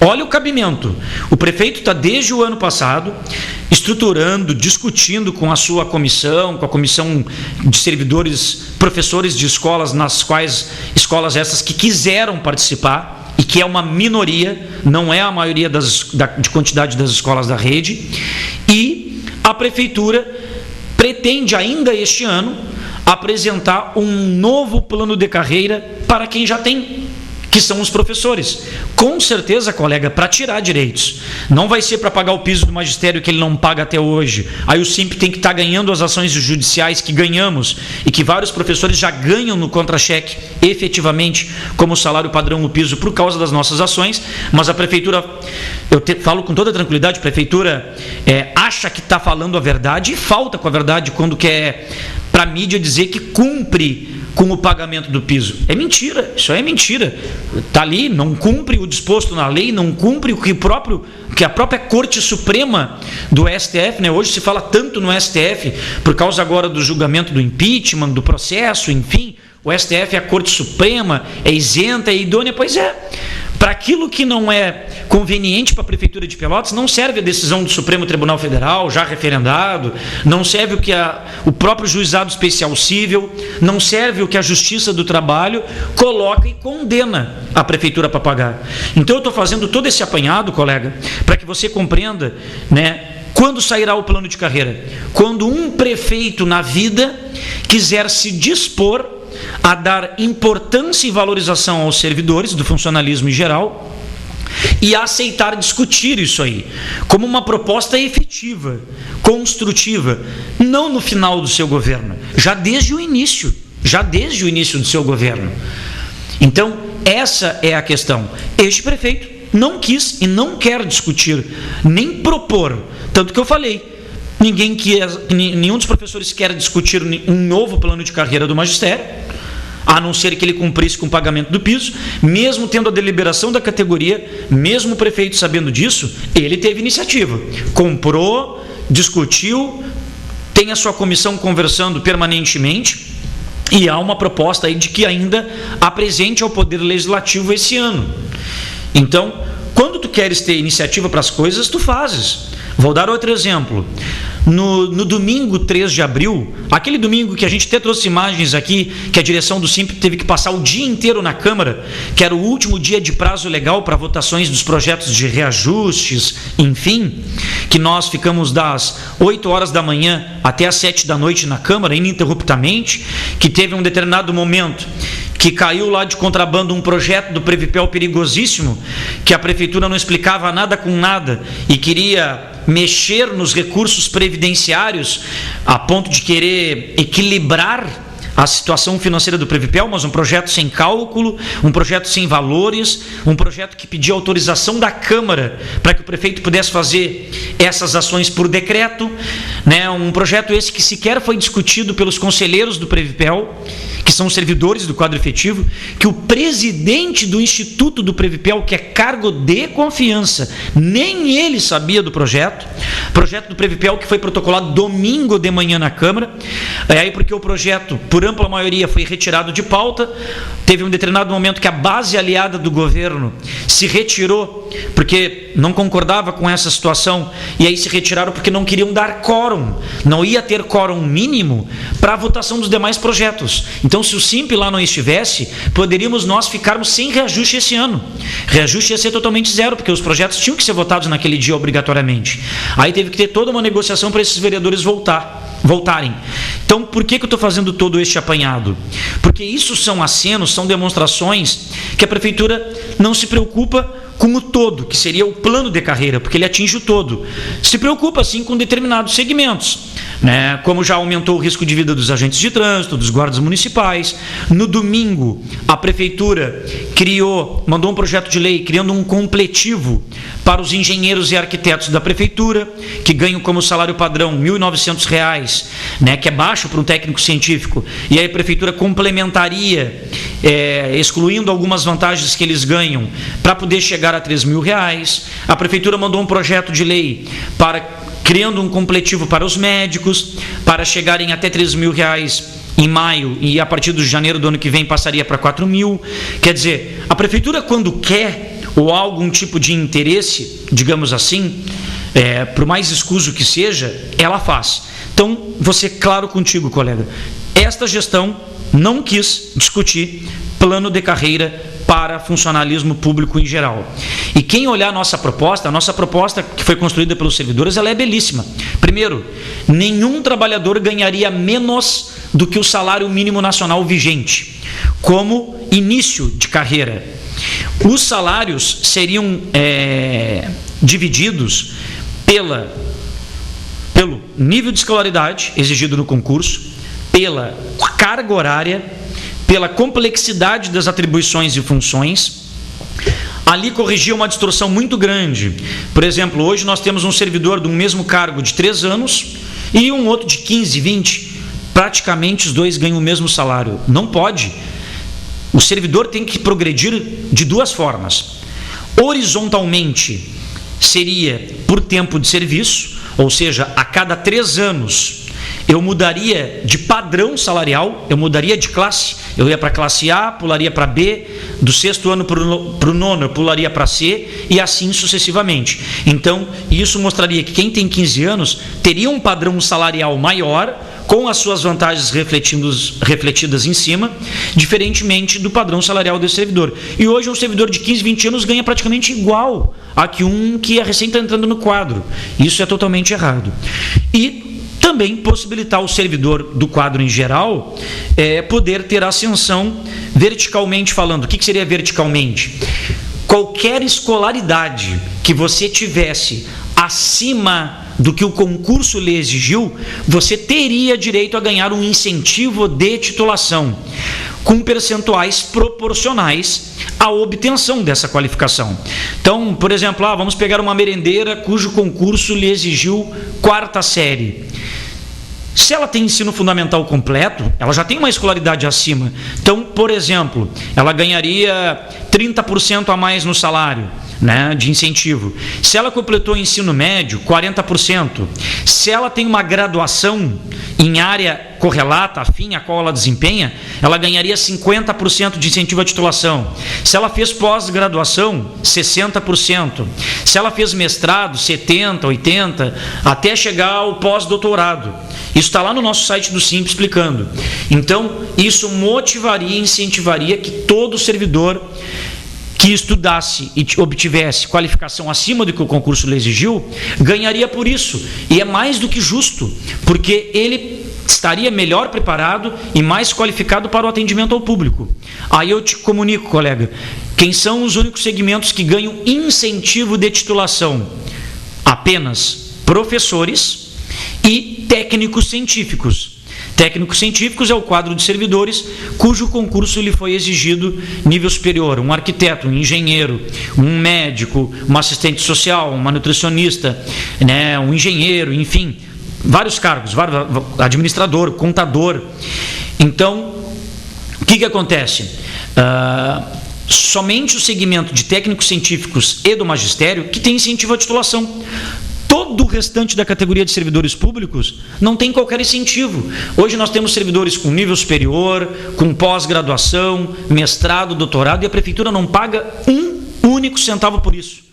Olha o cabimento. O prefeito está desde o ano passado estruturando, discutindo com a sua comissão, com a comissão de servidores, professores de escolas, nas quais escolas essas que quiseram participar, e que é uma minoria, não é a maioria de quantidade das escolas da rede, e a prefeitura pretende ainda este ano apresentar um novo plano de carreira para quem já tem, que são os professores. Com certeza, colega, para tirar direitos. Não vai ser para pagar o piso do magistério que ele não paga até hoje. Aí o SIMP tem que estar ganhando as ações judiciais que ganhamos e que vários professores já ganham no contra-cheque efetivamente como salário padrão no piso por causa das nossas ações, mas a prefeitura, falo com toda tranquilidade, a prefeitura acha que está falando a verdade e falta com a verdade quando quer para a mídia dizer que cumpre com o pagamento do piso. É mentira, isso é mentira. Está ali, não cumpre o disposto na lei, não cumpre o que a própria Corte Suprema do STF, né? Hoje se fala tanto no STF, por causa agora do julgamento do impeachment, do processo, enfim, o STF é a Corte Suprema, é isenta, é idônea, pois é. Para aquilo que não é conveniente para a Prefeitura de Pelotas, não serve a decisão do Supremo Tribunal Federal, já referendado, não serve o próprio Juizado Especial Cível, não serve o que a Justiça do Trabalho coloca e condena a Prefeitura para pagar. Então eu estou fazendo todo esse apanhado, colega, para que você compreenda, né? Quando sairá o plano de carreira? Quando um prefeito na vida quiser se dispor a dar importância e valorização aos servidores do funcionalismo em geral e a aceitar discutir isso aí como uma proposta efetiva, construtiva, não no final do seu governo, já desde o início do seu governo. Então, essa é a questão. Este prefeito não quis e não quer discutir, nem propor, tanto que eu falei, nenhum dos professores quer discutir um novo plano de carreira do magistério, a não ser que ele cumprisse com o pagamento do piso, mesmo tendo a deliberação da categoria, mesmo o prefeito sabendo disso, ele teve iniciativa, comprou, discutiu, tem a sua comissão conversando permanentemente, e há uma proposta aí de que ainda apresente ao Poder Legislativo esse ano. Então, quando tu queres ter iniciativa para as coisas, tu fazes. Vou dar outro exemplo. No domingo 3 de abril, aquele domingo que a gente até trouxe imagens aqui, que a direção do SIMP teve que passar o dia inteiro na Câmara, que era o último dia de prazo legal para votações dos projetos de reajustes, enfim, que nós ficamos das 8 horas da manhã até as 7 da noite na Câmara, ininterruptamente, que teve um determinado momento que caiu lá de contrabando um projeto do Previpel perigosíssimo, que a Prefeitura não explicava nada com nada e queria mexer nos recursos previdenciários a ponto de querer equilibrar a situação financeira do Previpel, mas um projeto sem cálculo, um projeto sem valores, um projeto que pedia autorização da Câmara para que o prefeito pudesse fazer essas ações por decreto, né? Um projeto esse que sequer foi discutido pelos conselheiros do Previpel, que são os servidores do quadro efetivo, que o presidente do Instituto do Previpel, que é cargo de confiança, nem ele sabia do projeto do Previpel que foi protocolado domingo de manhã na Câmara, aí porque o projeto, por ampla maioria, foi retirado de pauta, teve um determinado momento que a base aliada do governo se retirou, porque não concordava com essa situação, e aí se retiraram porque não queriam dar quórum, não ia ter quórum mínimo para a votação dos demais projetos. Então, se o SIMP lá não estivesse, poderíamos nós ficarmos sem reajuste esse ano. Reajuste ia ser totalmente zero, porque os projetos tinham que ser votados naquele dia obrigatoriamente. Aí teve que ter toda uma negociação para esses vereadores voltarem. Então, por que eu estou fazendo todo este apanhado? Porque isso são acenos, são demonstrações que a Prefeitura não se preocupa com o todo, que seria o plano de carreira, porque ele atinge o todo. Se preocupa, sim, com determinados segmentos, né? Como já aumentou o risco de vida dos agentes de trânsito, dos guardas municipais. No domingo, a Prefeitura mandou um projeto de lei criando um completivo para os engenheiros e arquitetos da Prefeitura, que ganham como salário padrão R$ 1.900, né? Que é baixo para um técnico científico, e aí a Prefeitura complementaria, excluindo algumas vantagens que eles ganham, para poder chegar a R$ 3.000. A Prefeitura mandou um projeto de lei criando um completivo para os médicos, para chegarem até R$ 3.000 em maio, e a partir de janeiro do ano que vem passaria para R$ 4.000. Quer dizer, a Prefeitura, quando quer, ou há algum tipo de interesse, digamos assim, por mais escuso que seja, ela faz. Então, vou ser claro contigo, colega. Esta gestão não quis discutir plano de carreira para funcionalismo público em geral. E quem olhar a nossa proposta que foi construída pelos servidores, ela é belíssima. Primeiro, nenhum trabalhador ganharia menos do que o salário mínimo nacional vigente, como início de carreira. Os salários seriam divididos pelo nível de escolaridade exigido no concurso, pela carga horária, pela complexidade das atribuições e funções. Ali corrigia uma distorção muito grande. Por exemplo, hoje nós temos um servidor de um mesmo cargo de 3 anos e um outro de 15, 20. Praticamente os dois ganham o mesmo salário. Não pode. O servidor tem que progredir de duas formas. Horizontalmente, seria por tempo de serviço, ou seja, a cada 3 anos eu mudaria de padrão salarial, eu mudaria de classe, eu ia para a classe A, pularia para B, do 6º ano para o 9º eu pularia para C, e assim sucessivamente. Então, isso mostraria que quem tem 15 anos teria um padrão salarial maior, com as suas vantagens refletidas em cima, diferentemente do padrão salarial desse servidor. E hoje um servidor de 15, 20 anos ganha praticamente igual a que um que recém está entrando no quadro. Isso é totalmente errado. E também possibilitar o servidor do quadro em geral poder ter ascensão verticalmente falando. O que seria verticalmente? Qualquer escolaridade que você tivesse acima do que o concurso lhe exigiu, você teria direito a ganhar um incentivo de titulação, com percentuais proporcionais à obtenção dessa qualificação. Então, por exemplo, vamos pegar uma merendeira cujo concurso lhe exigiu 4ª série. Se ela tem ensino fundamental completo, ela já tem uma escolaridade acima. Então, por exemplo, ela ganharia 30% a mais no salário, né, de incentivo. Se ela completou o ensino médio, 40%. Se ela tem uma graduação em área correlata, afim, a qual ela desempenha, ela ganharia 50% de incentivo à titulação. Se ela fez pós-graduação, 60%. Se ela fez mestrado, 70%, 80%, até chegar ao pós-doutorado. Isso está lá no nosso site do SIMP explicando. Então, isso motivaria e incentivaria que todo servidor que estudasse e obtivesse qualificação acima do que o concurso lhe exigiu, ganharia por isso. E é mais do que justo, porque ele estaria melhor preparado e mais qualificado para o atendimento ao público. Aí eu te comunico, colega, quem são os únicos segmentos que ganham incentivo de titulação? Apenas professores e técnicos científicos. Técnicos científicos é o quadro de servidores cujo concurso lhe foi exigido nível superior, um arquiteto, um engenheiro, um médico, um assistente social, uma nutricionista, né, um engenheiro, enfim, vários cargos, administrador, contador. Então, o que acontece? Somente o segmento de técnicos científicos e do magistério que tem incentivo à titulação. Todo o restante da categoria de servidores públicos não tem qualquer incentivo. Hoje nós temos servidores com nível superior, com pós-graduação, mestrado, doutorado, e a prefeitura não paga um único centavo por isso.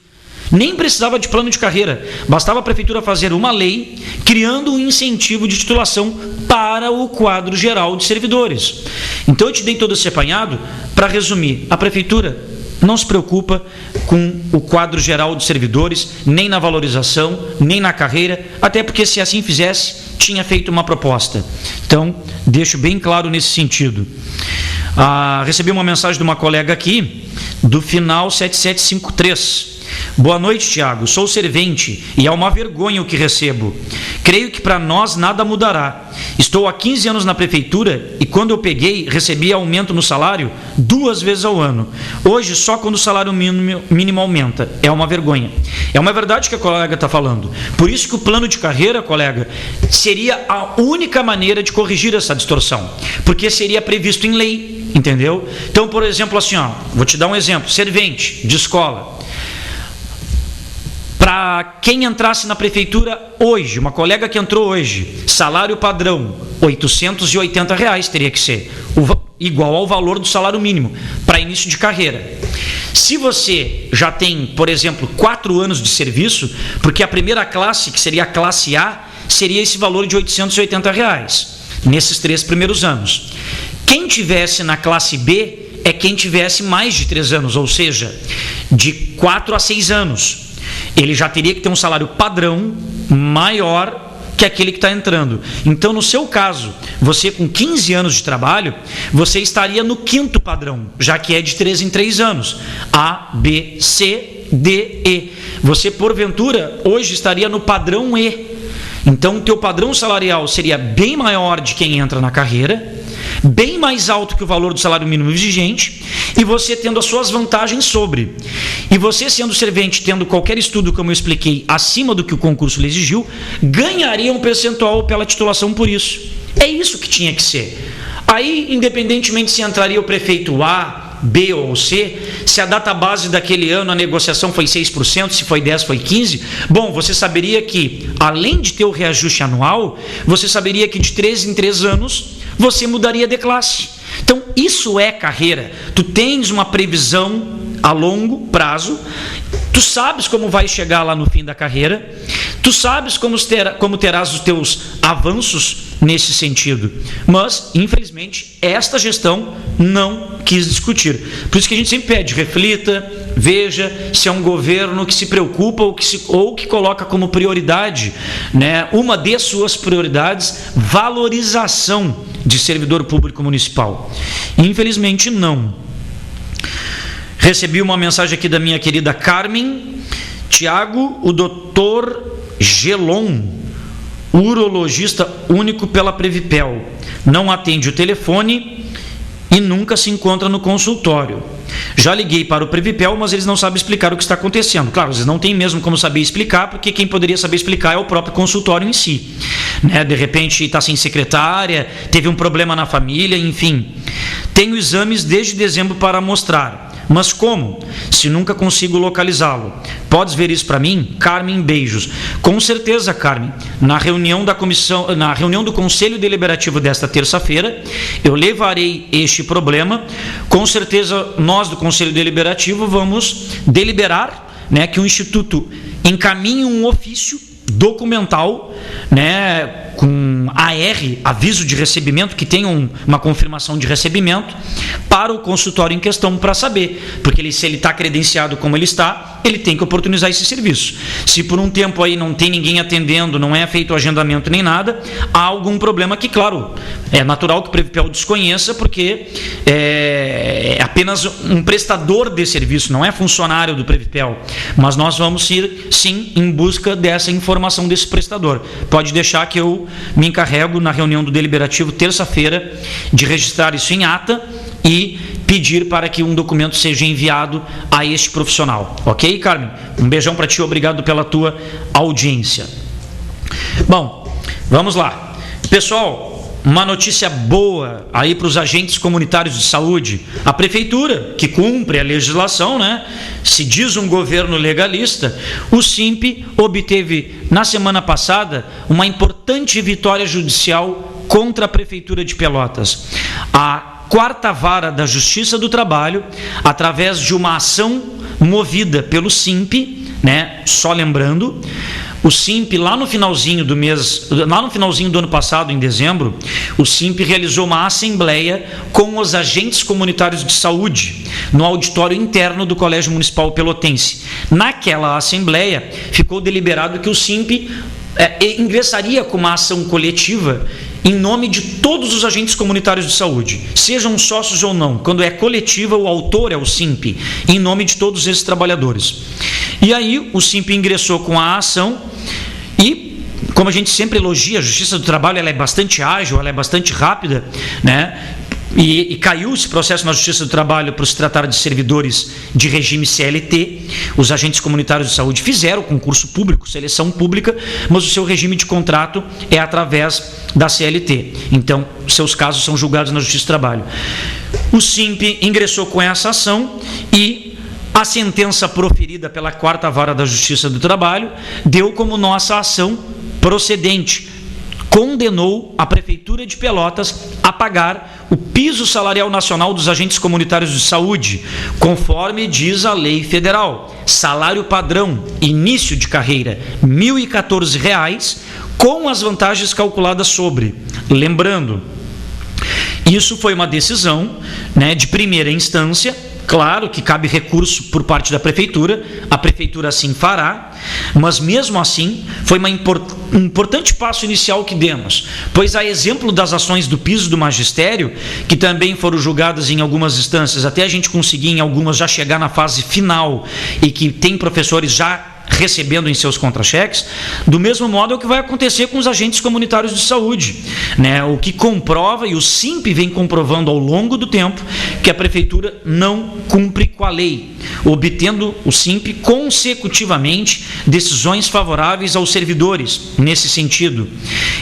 Nem precisava de plano de carreira, bastava a prefeitura fazer uma lei criando um incentivo de titulação para o quadro geral de servidores. Então eu te dei todo esse apanhado para resumir. A prefeitura não se preocupa com o quadro geral de servidores, nem na valorização, nem na carreira, até porque se assim fizesse, tinha feito uma proposta. Então, deixo bem claro nesse sentido. Recebi uma mensagem de uma colega aqui, do final 7753. Boa noite, Tiago. Sou servente e é uma vergonha o que recebo. Creio que para nós nada mudará. Estou há 15 anos na prefeitura e quando eu peguei, recebi aumento no salário 2 vezes ao ano. Hoje, só quando o salário mínimo aumenta. É uma vergonha. É uma verdade que a colega está falando. Por isso que o plano de carreira, colega, seria a única maneira de corrigir essa distorção. Porque seria previsto em lei, entendeu? Então, por exemplo, assim, vou te dar um exemplo. Servente de escola. Para quem entrasse na prefeitura hoje, uma colega que entrou hoje, salário padrão, R$880 teria que ser. igual ao valor do salário mínimo para início de carreira. Se você já tem, por exemplo, 4 anos de serviço, porque a primeira classe, que seria a classe A, seria esse valor de R$ 880 nesses 3 primeiros anos. Quem tivesse na classe B é quem tivesse mais de 3 anos, ou seja, de 4 a 6 anos. Ele já teria que ter um salário padrão maior que aquele que está entrando. Então, no seu caso, você com 15 anos de trabalho, você estaria no 5º padrão, já que é de 3 em 3 anos. A, B, C, D, E. Você, porventura, hoje estaria no padrão E. Então, o teu padrão salarial seria bem maior de quem entra na carreira, bem mais alto que o valor do salário mínimo vigente, e você tendo as suas vantagens sobre. E você, sendo servente, tendo qualquer estudo, como eu expliquei, acima do que o concurso lhe exigiu, ganharia um percentual pela titulação por isso. É isso que tinha que ser. Aí, independentemente se entraria o prefeito A, B ou C, se a data base daquele ano a negociação foi 6%, se foi 10%, foi 15%, bom, você saberia que, além de ter o reajuste anual, você saberia que de 3 em 3 anos você mudaria de classe. Então, isso é carreira. Tu tens uma previsão a longo prazo, tu sabes como vai chegar lá no fim da carreira, tu sabes como terás os teus avanços nesse sentido. Mas, infelizmente, esta gestão não quis discutir. Por isso que a gente sempre pede, reflita, veja se é um governo que se preocupa ou que coloca como prioridade, né, uma de suas prioridades, valorização de servidor público municipal. Infelizmente, não. Recebi uma mensagem aqui da minha querida Carmen. Tiago, o doutor Gelon, urologista único pela Previpel, não atende o telefone e nunca se encontra no consultório. Já liguei para o Previpel, mas eles não sabem explicar o que está acontecendo. Claro, eles não têm mesmo como saber explicar, porque quem poderia saber explicar é o próprio consultório em si, né? De repente está sem secretária, teve um problema na família, enfim. Tenho exames desde dezembro para mostrar. Mas como? Se nunca consigo localizá-lo. Podes ver isso para mim? Carmen, beijos. Com certeza, Carmen. Na reunião do Conselho Deliberativo desta terça-feira, eu levarei este problema. Com certeza, nós do Conselho Deliberativo vamos deliberar, né, que o Instituto encaminhe um ofício documental, né, com AR, aviso de recebimento, que tenha uma confirmação de recebimento, para o consultório em questão, para saber, porque se ele está credenciado como ele está, ele tem que oportunizar esse serviço. Se por um tempo aí não tem ninguém atendendo, não é feito agendamento nem nada, há algum problema que, claro, é natural que o Previpel desconheça, porque é apenas um prestador de serviço, não é funcionário do Previpel, mas nós vamos ir, sim, em busca dessa informação desse prestador. Pode deixar que eu me encarrego na reunião do Deliberativo, terça-feira, de registrar isso em ata e pedir para que um documento seja enviado a este profissional. Ok, Carmen? Um beijão para ti, obrigado pela tua audiência. Bom, vamos lá. Pessoal, uma notícia boa aí para os agentes comunitários de saúde. A prefeitura, que cumpre a legislação, né? Se diz um governo legalista, o SIMP obteve na semana passada uma importante vitória judicial contra a prefeitura de Pelotas. A 4ª Vara da Justiça do Trabalho, através de uma ação movida pelo SIMP, né? Só lembrando, o SIMP, lá no finalzinho do ano passado, em dezembro, o SIMP realizou uma assembleia com os agentes comunitários de saúde no auditório interno do Colégio Municipal Pelotense. Naquela assembleia, ficou deliberado que o SIMP ingressaria com uma ação coletiva em nome de todos os agentes comunitários de saúde, sejam sócios ou não. Quando é coletiva, o autor é o SIMP, em nome de todos esses trabalhadores. E aí o SIMP ingressou com a ação e, como a gente sempre elogia, a Justiça do Trabalho, ela é bastante ágil, ela é bastante rápida, né? E caiu esse processo na Justiça do Trabalho por se tratar de servidores de regime CLT. Os agentes comunitários de saúde fizeram concurso público, seleção pública, mas o seu regime de contrato é através da CLT. Então, seus casos são julgados na Justiça do Trabalho. O SIMP ingressou com essa ação e a sentença proferida pela 4ª Vara da Justiça do Trabalho deu como nossa ação procedente. Condenou a Prefeitura de Pelotas a pagar o piso salarial nacional dos agentes comunitários de saúde, conforme diz a lei federal. Salário padrão, início de carreira, R$ 1.014, com as vantagens calculadas sobre. Lembrando, isso foi uma decisão, né, de primeira instância. Claro que cabe recurso por parte da prefeitura, a prefeitura assim fará, mas mesmo assim foi um importante passo inicial que demos, pois a exemplo das ações do piso do magistério, que também foram julgadas em algumas instâncias, até a gente conseguir em algumas já chegar na fase final e que tem professores já recebendo em seus contra-cheques, do mesmo modo é o que vai acontecer com os agentes comunitários de saúde, né? O que comprova, e o SIMP vem comprovando ao longo do tempo, que a prefeitura não cumpre com a lei, obtendo o SIMP consecutivamente decisões favoráveis aos servidores nesse sentido.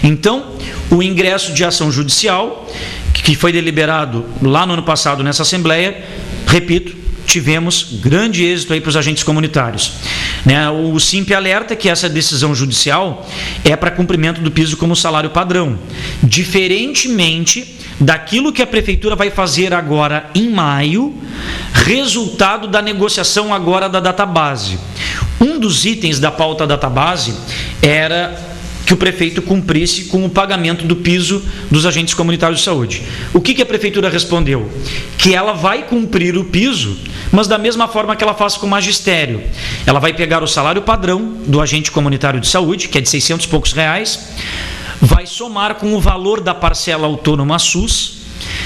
Então, o ingresso de ação judicial, que foi deliberado lá no ano passado nessa Assembleia, repito, tivemos grande êxito aí para os agentes comunitários. Né? O SIMP alerta que essa decisão judicial é para cumprimento do piso como salário padrão, diferentemente daquilo que a prefeitura vai fazer agora em maio, resultado da negociação agora da database. Um dos itens da pauta database era que o prefeito cumprisse com o pagamento do piso dos agentes comunitários de saúde. O que a prefeitura respondeu? Que ela vai cumprir o piso, mas da mesma forma que ela faz com o magistério. Ela vai pegar o salário padrão do agente comunitário de saúde, que é de R$600 e poucos, vai somar com o valor da parcela autônoma SUS,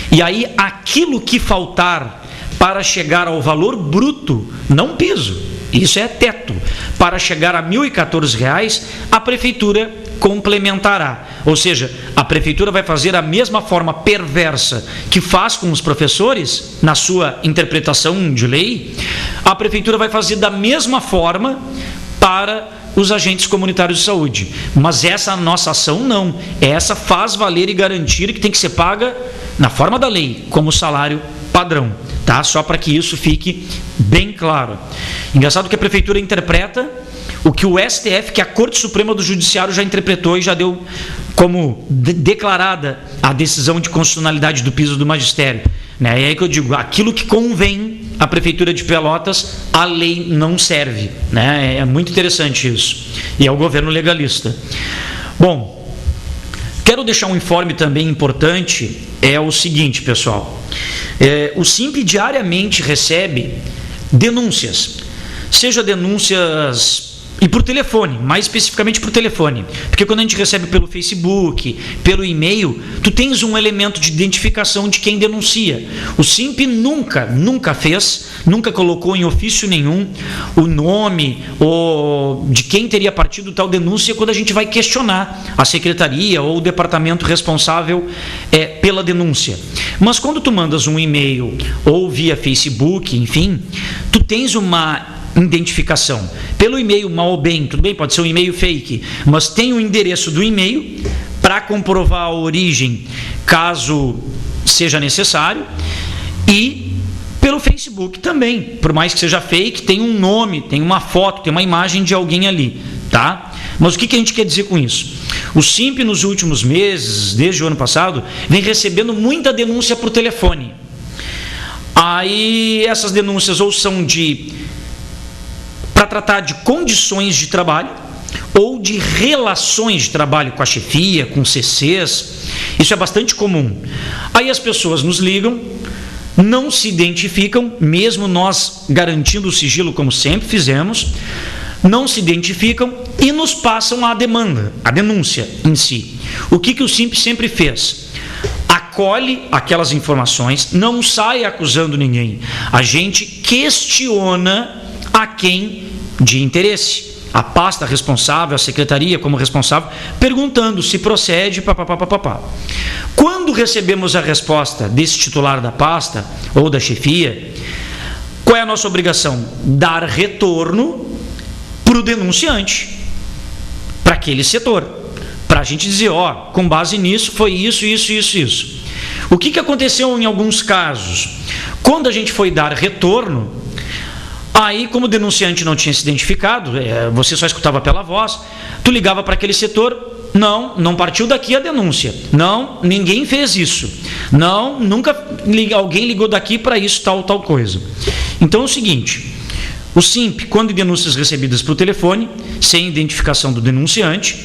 e aí aquilo que faltar para chegar ao valor bruto, não piso, isso é teto, para chegar a R$ 1.014, a prefeitura complementará. Ou seja, a prefeitura vai fazer a mesma forma perversa que faz com os professores, na sua interpretação de lei, a prefeitura vai fazer da mesma forma para os agentes comunitários de saúde. Mas essa nossa ação não. Essa faz valer e garantir que tem que ser paga na forma da lei, como salário padrão. Tá? Só para que isso fique bem claro. Engraçado que a prefeitura interpreta o que o STF, que é a Corte Suprema do Judiciário, já interpretou e já deu como declarada a decisão de constitucionalidade do piso do magistério. Né? E aí que eu digo, aquilo que convém à Prefeitura de Pelotas, a lei não serve. Né? É muito interessante isso. E é o governo legalista. Bom, quero deixar um informe também importante, é o seguinte, pessoal. O SIMP diariamente recebe denúncias, seja denúncias e por telefone, mais especificamente por telefone, porque quando a gente recebe pelo Facebook, pelo e-mail, tu tens um elemento de identificação de quem denuncia. O SIMP nunca colocou em ofício nenhum o nome ou de quem teria partido tal denúncia quando a gente vai questionar a secretaria ou o departamento responsável pela denúncia. Mas quando tu mandas um e-mail ou via Facebook, enfim, tu tens uma identificação. Pelo e-mail, mal ou bem, tudo bem, pode ser um e-mail fake, mas tem o endereço do e-mail para comprovar a origem, caso seja necessário, e pelo Facebook também, por mais que seja fake, tem um nome, tem uma foto, tem uma imagem de alguém ali, tá? Mas o que a gente quer dizer com isso? O SIMP nos últimos meses, desde o ano passado, vem recebendo muita denúncia por telefone. Aí essas denúncias ou são para tratar de condições de trabalho ou de relações de trabalho com a chefia, com CCs. Isso é bastante comum. Aí as pessoas nos ligam, não se identificam, mesmo nós garantindo o sigilo como sempre fizemos, não se identificam e nos passam a demanda, a denúncia em si. O que o SIMP sempre fez? Acolhe aquelas informações, não sai acusando ninguém. A gente questiona a quem de interesse, a pasta responsável, a secretaria como responsável, perguntando se procede, papapá. Quando recebemos a resposta desse titular da pasta ou da chefia, qual é a nossa obrigação? Dar retorno para o denunciante, para aquele setor, para a gente dizer, com base nisso foi isso. O que aconteceu em alguns casos? Quando a gente foi dar retorno, aí, como o denunciante não tinha se identificado, você só escutava pela voz, tu ligava para aquele setor, Não partiu daqui a denúncia. Não, ninguém fez isso. Não, nunca alguém ligou daqui para isso, tal coisa. Então é o seguinte, o SIMP, quando em denúncias recebidas por telefone, sem identificação do denunciante,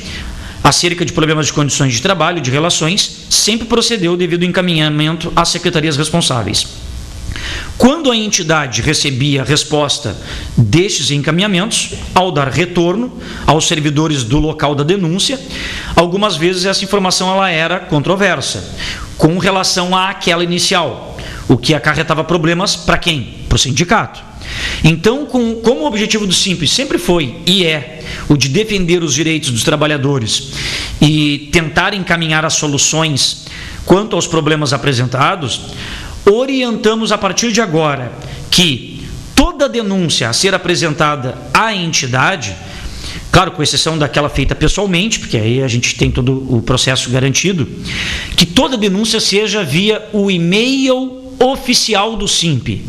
acerca de problemas de condições de trabalho, de relações, sempre procedeu devido ao encaminhamento às secretarias responsáveis. Quando a entidade recebia resposta destes encaminhamentos, ao dar retorno aos servidores do local da denúncia, algumas vezes essa informação ela era controversa, com relação àquela inicial, o que acarretava problemas para quem? Para o sindicato. Então, como o objetivo do SIMP sempre foi e é o de defender os direitos dos trabalhadores e tentar encaminhar as soluções quanto aos problemas apresentados, orientamos a partir de agora que toda denúncia a ser apresentada à entidade, claro, com exceção daquela feita pessoalmente, porque aí a gente tem todo o processo garantido, que toda denúncia seja via o e-mail oficial do SIMP,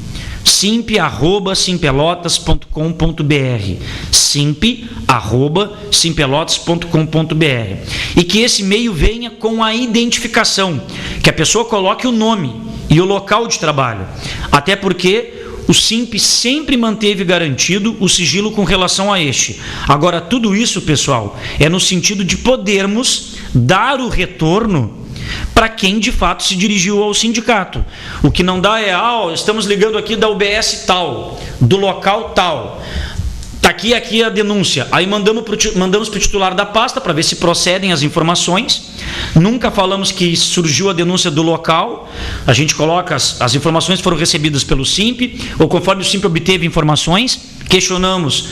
simp@simpelotas.com.br, simp@simpelotas.com.br, e que esse e-mail venha com a identificação, que a pessoa coloque o nome e o local de trabalho, até porque o SIMP sempre manteve garantido o sigilo com relação a este. Agora, tudo isso, pessoal, é no sentido de podermos dar o retorno para quem de fato se dirigiu ao sindicato. O que não dá é, estamos ligando aqui da UBS tal, do local tal, está aqui a denúncia, aí mandamos para o titular da pasta para ver se procedem as informações. Nunca falamos que surgiu a denúncia do local, a gente coloca as informações foram recebidas pelo SIMP, ou conforme o SIMP obteve informações, questionamos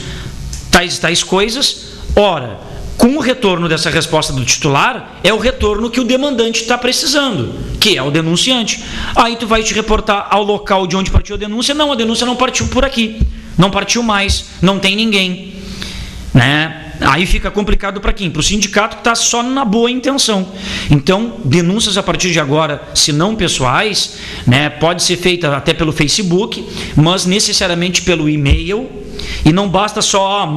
tais coisas. Ora, com o retorno dessa resposta do titular, é o retorno que o demandante está precisando, que é o denunciante. Aí tu vai te reportar ao local de onde partiu a denúncia. Não, a denúncia não partiu por aqui, não partiu mais, não tem ninguém, né? Aí fica complicado para quem? Para o sindicato que está só na boa intenção. Então, denúncias a partir de agora, se não pessoais, né, pode ser feita até pelo Facebook, mas necessariamente pelo e-mail. E não basta só,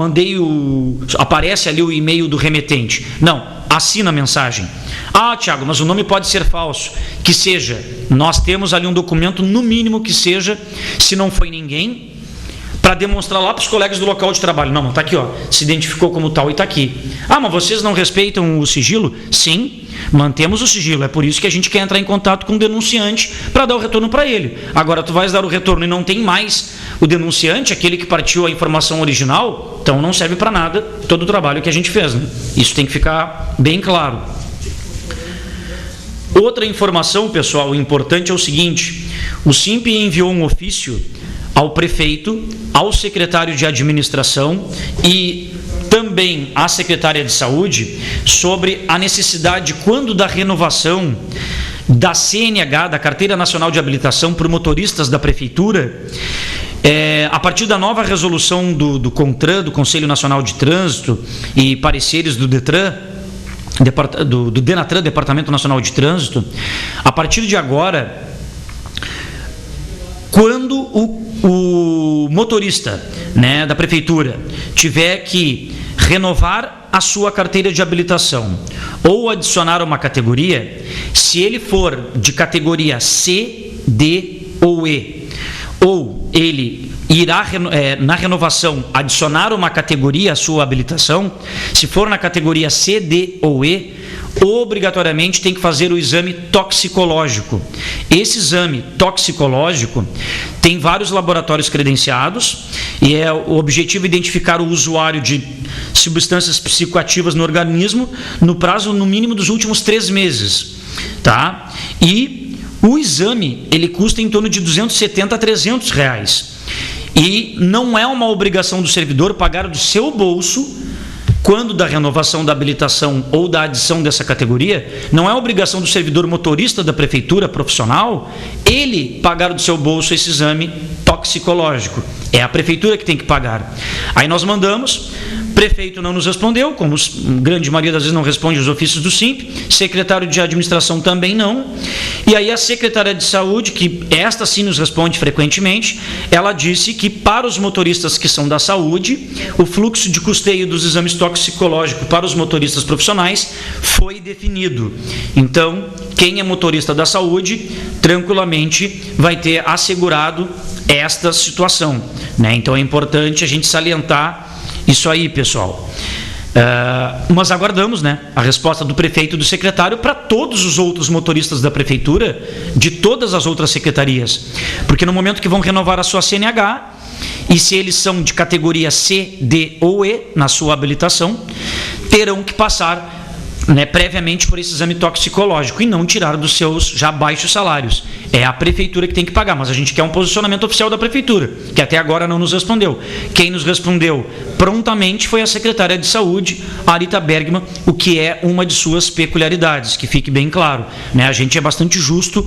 aparece ali o e-mail do remetente. Não, assina a mensagem. Tiago, mas o nome pode ser falso. Que seja, nós temos ali um documento, no mínimo que seja, se não foi ninguém, para demonstrar lá para os colegas do local de trabalho. Não, está aqui, se identificou como tal e está aqui. Mas vocês não respeitam o sigilo? Sim, mantemos o sigilo. É por isso que a gente quer entrar em contato com o denunciante para dar o retorno para ele. Agora, tu vais dar o retorno e não tem mais o denunciante, aquele que partiu a informação original, então não serve para nada todo o trabalho que a gente fez, né? Isso tem que ficar bem claro. Outra informação, pessoal, importante é o seguinte: o SIMP enviou um ofício ao prefeito, ao secretário de administração e também à secretária de saúde sobre a necessidade, quando da renovação da CNH, da Carteira Nacional de Habilitação, por motoristas da prefeitura, a partir da nova resolução do CONTRAN, do Conselho Nacional de Trânsito, e pareceres do DETRAN, do DENATRAN, Departamento Nacional de Trânsito, a partir de agora, quando o motorista, né, da prefeitura tiver que renovar a sua carteira de habilitação ou adicionar uma categoria, se ele for de categoria C, D ou E, ou ele irá na renovação adicionar uma categoria à sua habilitação, se for na categoria C, D ou E, obrigatoriamente tem que fazer o exame toxicológico. Esse exame toxicológico tem vários laboratórios credenciados e o objetivo é identificar o usuário de substâncias psicoativas no organismo no prazo no mínimo dos últimos 3 meses, tá? E o exame ele custa em torno de R$270 a R$300 e não é uma obrigação do servidor pagar do seu bolso. Quando da renovação da habilitação ou da adição dessa categoria, não é obrigação do servidor motorista da prefeitura profissional ele pagar do seu bolso esse exame toxicológico. É a prefeitura que tem que pagar. Aí nós mandamos, Prefeito não nos respondeu, como a grande maioria das vezes não responde os ofícios do SIMP, secretário de administração também não, e aí a secretária de saúde, que esta sim nos responde frequentemente, ela disse que para os motoristas que são da saúde, o fluxo de custeio dos exames toxicológicos para os motoristas profissionais foi definido. Então, quem é motorista da saúde, tranquilamente vai ter assegurado esta situação, né? Então é importante a gente salientar isso aí, pessoal. Nós aguardamos, né, a resposta do prefeito e do secretário para todos os outros motoristas da prefeitura, de todas as outras secretarias, porque no momento que vão renovar a sua CNH, e se eles são de categoria C, D ou E na sua habilitação, terão que passar, né, previamente por esse exame toxicológico e não tirar dos seus já baixos salários. É a prefeitura que tem que pagar, mas a gente quer um posicionamento oficial da prefeitura, que até agora não nos respondeu. Quem nos respondeu prontamente foi a secretária de saúde, Arita Bergman, o que é uma de suas peculiaridades, que fique bem claro, né? A gente é bastante justo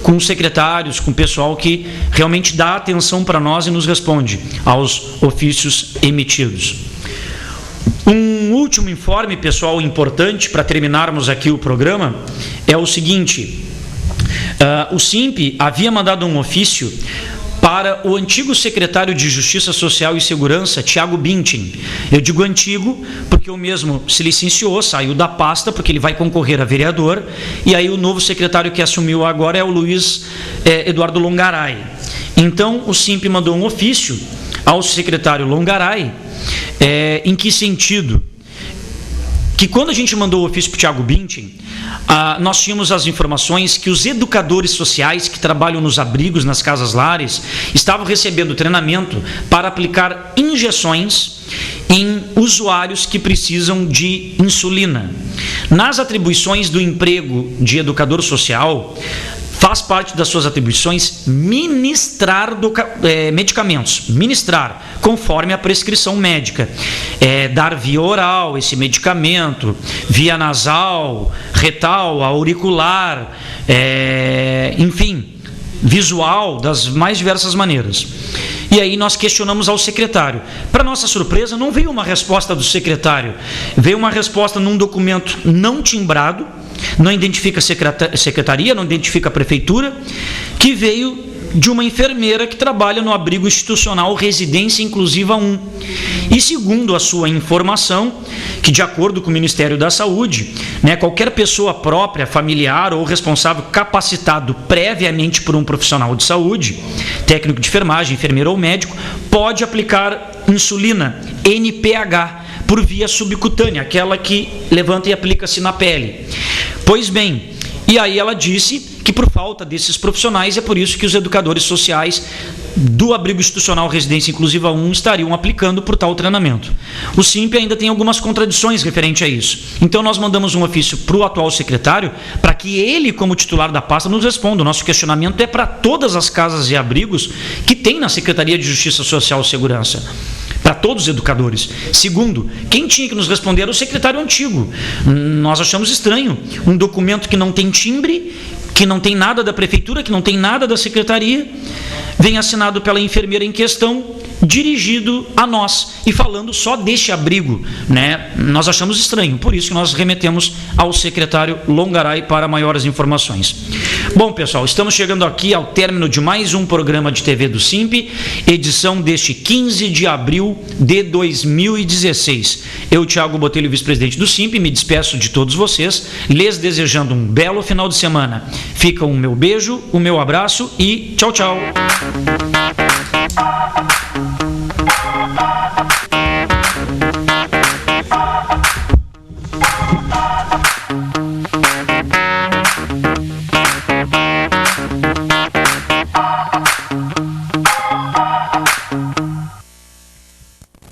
com os secretários, com o pessoal que realmente dá atenção para nós e nos responde aos ofícios emitidos. Um último informe, pessoal, importante para terminarmos aqui o programa é o seguinte: o SIMP havia mandado um ofício para o antigo secretário de Justiça Social e Segurança, Tiago Bintin. Eu digo antigo porque o mesmo se licenciou, saiu da pasta porque ele vai concorrer a vereador, e aí o novo secretário que assumiu agora é o Luiz Eduardo Longaray. Então o SIMP mandou um ofício ao secretário Longaray. Em que sentido? Que quando a gente mandou o ofício para o Tiago Bintin, nós tínhamos as informações que os educadores sociais que trabalham nos abrigos, nas casas lares, estavam recebendo treinamento para aplicar injeções em usuários que precisam de insulina. Nas atribuições do emprego de educador social, faz parte das suas atribuições ministrar medicamentos, ministrar conforme a prescrição médica, dar via oral esse medicamento, via nasal, retal, auricular, enfim, visual, das mais diversas maneiras. E aí nós questionamos ao secretário. Para nossa surpresa, não veio uma resposta do secretário, veio uma resposta num documento não timbrado, não identifica a secretaria, não identifica a prefeitura, que veio de uma enfermeira que trabalha no abrigo institucional Residência Inclusiva 1. E segundo a sua informação, que de acordo com o Ministério da Saúde, né, qualquer pessoa própria, familiar ou responsável capacitado previamente por um profissional de saúde, técnico de enfermagem, enfermeiro ou médico, pode aplicar insulina NPH por via subcutânea, aquela que levanta e aplica-se na pele. Pois bem, e aí ela disse que por falta desses profissionais é por isso que os educadores sociais do abrigo institucional Residência Inclusiva 1 estariam aplicando por tal treinamento. O SIMP ainda tem algumas contradições referente a isso. Então nós mandamos um ofício para o atual secretário para que ele, como titular da pasta, nos responda. O nosso questionamento é para todas as casas e abrigos que tem na Secretaria de Justiça Social e Segurança, para todos os educadores. Segundo, quem tinha que nos responder era o secretário antigo. Nós achamos estranho um documento que não tem timbre, que não tem nada da prefeitura, que não tem nada da secretaria, vem assinado pela enfermeira em questão, dirigido a nós e falando só deste abrigo, né? Nós achamos estranho, por isso que nós remetemos ao secretário Longaray para maiores informações. Bom, pessoal, estamos chegando aqui ao término de mais um programa de TV do SIMP, edição deste 15 de abril de 2016. Eu, Thiago Botelho, vice-presidente do SIMP, me despeço de todos vocês, lhes desejando um belo final de semana. Fica o meu beijo, o meu abraço e tchau, tchau.